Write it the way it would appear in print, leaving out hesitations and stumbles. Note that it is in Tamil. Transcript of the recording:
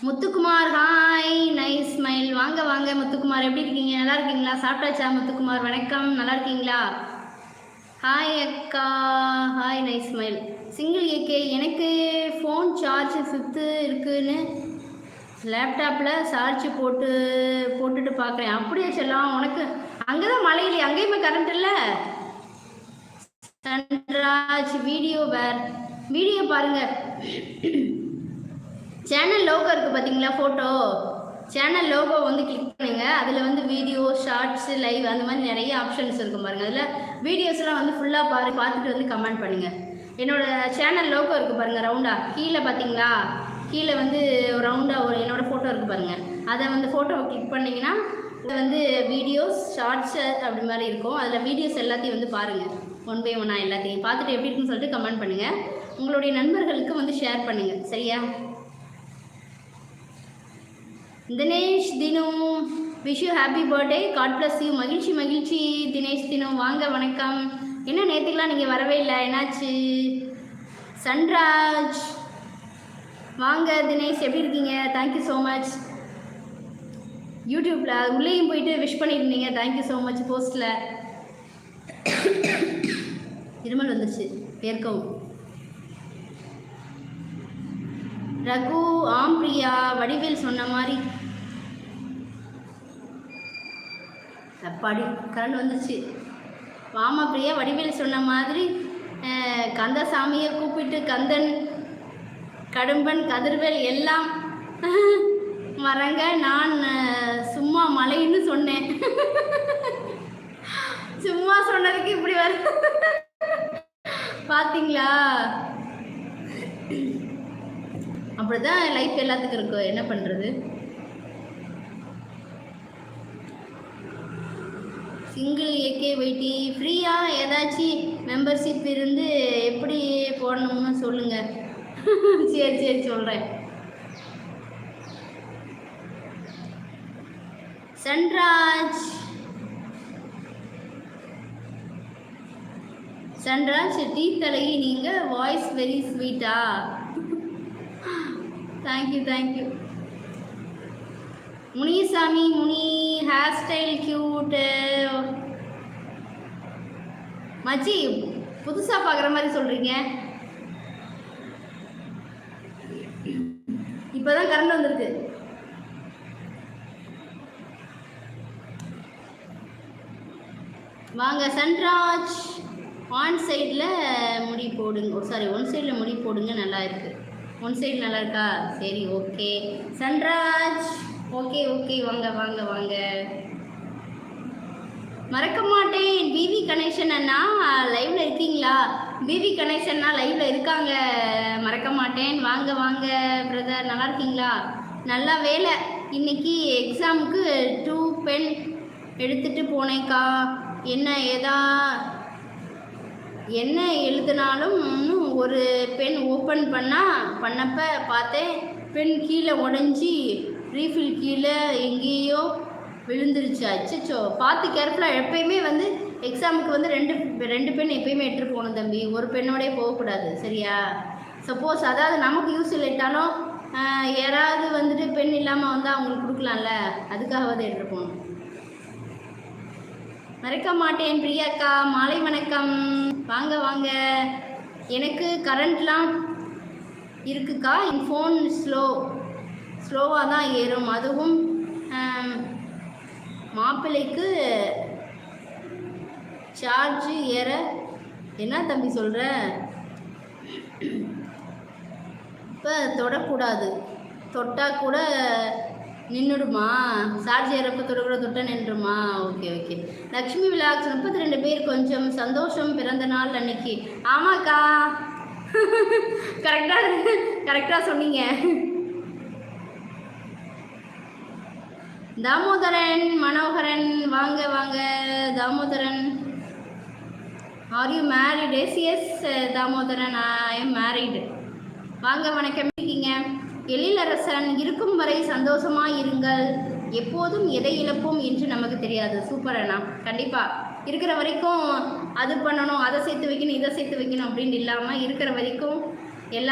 Muthukumar hi nice smile. வாங்க வாங்க முத்துக்குமார், எப்படி இருக்கீங்க? நல்லா இருக்கீங்களா? சாப்பிட்டாச்சா முத்துக்குமார்? வணக்கம், நல்லா இருக்கீங்களா? ஹாய் அக்கா, hi nice smile. Single AK, எனக்கு ஃபோன் சார்ஜ் 5 இருக்குன்னு லேப்டாப்பில் சார்ஜ் போட்டுட்டு பார்க்குறேன். அப்படியே செல்லாம், உனக்கு அங்கே தான் மழை இல்லையா? அங்கேயுமே கரண்ட் இல்லை. சன்ராஜ் வீடியோ பாருங்கள். சேனல் லோகோ இருக்குது பார்த்தீங்களா? ஃபோட்டோ சேனல் லோகோ வந்து கிளிக் பண்ணுங்கள். அதில் வந்து வீடியோ, ஷார்ட்ஸு, லைவ் அந்த மாதிரி நிறைய ஆப்ஷன்ஸ் இருக்கும் பாருங்கள். அதில் வீடியோஸ்லாம் வந்து ஃபுல்லாக பார்த்துட்டு வந்து கமெண்ட் பண்ணுங்கள். என்னோடய சேனல் லோகோ இருக்குது பாருங்கள், ரவுண்டாக கீழே பார்த்தீங்களா? கீழே வந்து ரவுண்டாக என்னோடய ஃபோட்டோ இருக்குது பாருங்கள். அதை வந்து ஃபோட்டோவை கிளிக் பண்ணிங்கன்னா வந்து வீடியோஸ், ஷார்ட்ஸு அப்படி மாதிரி இருக்கும். அதில் வீடியோஸ் எல்லாத்தையும் வந்து பாருங்கள், 1 by 1 எல்லாத்தையும் பார்த்துட்டு எப்படி இருக்குன்னு சொல்லிட்டு கமெண்ட் பண்ணுங்கள். உங்களுடைய நண்பர்களுக்கு வந்து ஷேர் பண்ணுங்கள், சரியா? Dinesh Dinu, wish you happy birthday, God bless you. மகிழ்ச்சி மகிழ்ச்சி தினேஷ் தினு, வாங்க வணக்கம். என்ன நேற்றுக்கெலாம் நீங்கள் வரவே இல்லை, என்னாச்சு? சன்ராஜ் வாங்க. தினேஷ் எப்படி இருக்கீங்க? Thank you so much. யூடியூப்பில் உள்ளேயும் போயிட்டு விஷ் பண்ணியிருந்தீங்க, தேங்க்யூ ஸோ மச். போஸ்ட்டில் இருமல் வந்துச்சு, பேர்க்கவும். ரகு, ஆம் பிரியா, வடிவேல் சொன்ன மாதிரி அப்பாடி கரண்ட் வந்துச்சு. வாமா பிரியா, வடிவேல் சொன்ன மாதிரி கந்தசாமியை கூப்பிட்டு கந்தன், கடும்பன், கதிர்வேல் எல்லாம் வரங்க. நான் சும்மா மழைன்னு சொன்னேன். சும்மா சொன்னதுக்கு இப்படி வர பார்த்தீங்களா? அப்படிதான் லைஃப் எல்லாத்துக்கும் இருக்கும், என்ன பண்ணுறது? சிங்கிள் ஏகே வைட்டி ஃப்ரீயா? ஏதாச்சும் மெம்பர்ஷிப் இருந்து எப்படி போடணும்னு சொல்லுங்கள். சரி சரி சொல்கிறேன். சன்ராஜ் டீ தலைகி, நீங்கள் வாய்ஸ் வெரி ஸ்வீட்டா? தேங்க்யூ. முனிசாமி, முனி ஹேர் ஸ்டைல் கியூட்டு. மச்சி புதுசாக பார்க்குற மாதிரி சொல்கிறீங்க. இப்போ தான் கரண்ட் வந்திருக்கு. வாங்க சன்ராஜ், ஒன் சைடில் முடி போடுங்க. சாரி, ஒன் சைடில் முடி போடுங்க, நல்லா இருக்குது. ஒன் சைடு நல்லா இருக்கா? சரி, ஓகே. சன்ராஜ் ஓகே, வாங்க. மறக்க மாட்டேன். பிவி கணேசன் அண்ணா லைவில் இருக்கீங்களா? பிவி கணேசன் லைவில் இருக்காங்க. மறக்க மாட்டேன். வாங்க பிரதர், நல்லா இருக்கீங்களா? நல்லா வேலை. இன்னைக்கு எக்ஸாமுக்கு 2 பென் எடுத்துகிட்டு போனேக்கா. என்ன எழுதினாலும் ஒரு பென் ஓப்பன் பண்ணப்போ பார்த்தேன், பென் கீழே உடஞ்சி ரீஃபில் கீழே எங்கேயோ விழுந்துருச்சு. அச்சோ, பார்த்து கேர்ஃபுல்லாக. எப்பயுமே வந்து எக்ஸாமுக்கு வந்து ரெண்டு பென் எப்பயுமே எடுத்துகிட்டு போகணும் தம்பி. ஒரு பெண்ணோடே போகக்கூடாது, சரியா? சப்போஸ் அதாவது நமக்கு யூஸ் இல்லைட்டாலும் யாராவது வந்துட்டு பென் இல்லாமல் வந்தால் அவங்களுக்கு கொடுக்கலாம்ல, அதுக்காகவாது எடுத்துகிட்டு போகணும். மறக்க மாட்டேன். பிரியாக்கா மாலை வணக்கம். வாங்க. எனக்கு கரண்ட்லாம் இருக்குக்கா. என் ஃபோன் ஸ்லோவாக தான் ஏறும். அதுவும் மாப்பிள்ளைக்கு சார்ஜ் ஏற. என்ன தம்பி சொல்கிற? இப்போ தொடக்கூடாது, தொட்டால் கூட நின்றுடுமா? சார்ஜ் ஏறப்போ தொட்டால் நின்றுமா? ஓகே. லக்ஷ்மி விலாக்ஸ் 32 பேர், கொஞ்சம் சந்தோஷம் பிறந்த நாள் அன்னைக்கு. ஆமாக்கா, கரெக்டாக சொன்னீங்க. தாமோதரன், மனோகரன், வாங்க. Damodaran, are you married? Yes Damodaran, I am married. வாங்க, வணக்கம். இருக்கீங்க? எழிலரசன், இருக்கும் வரை சந்தோஷமாக இருங்கள், எப்போதும் எதை இழப்போம் என்று நமக்கு தெரியாது. சூப்பர் அண்ணா, கண்டிப்பாக இருக்கிற வரைக்கும் அது பண்ணணும், அதை சேர்த்து வைக்கணும், இதை சேர்த்து வைக்கணும் அப்படின்னு இல்லாமல் இருக்கிற வரைக்கும் எல்லா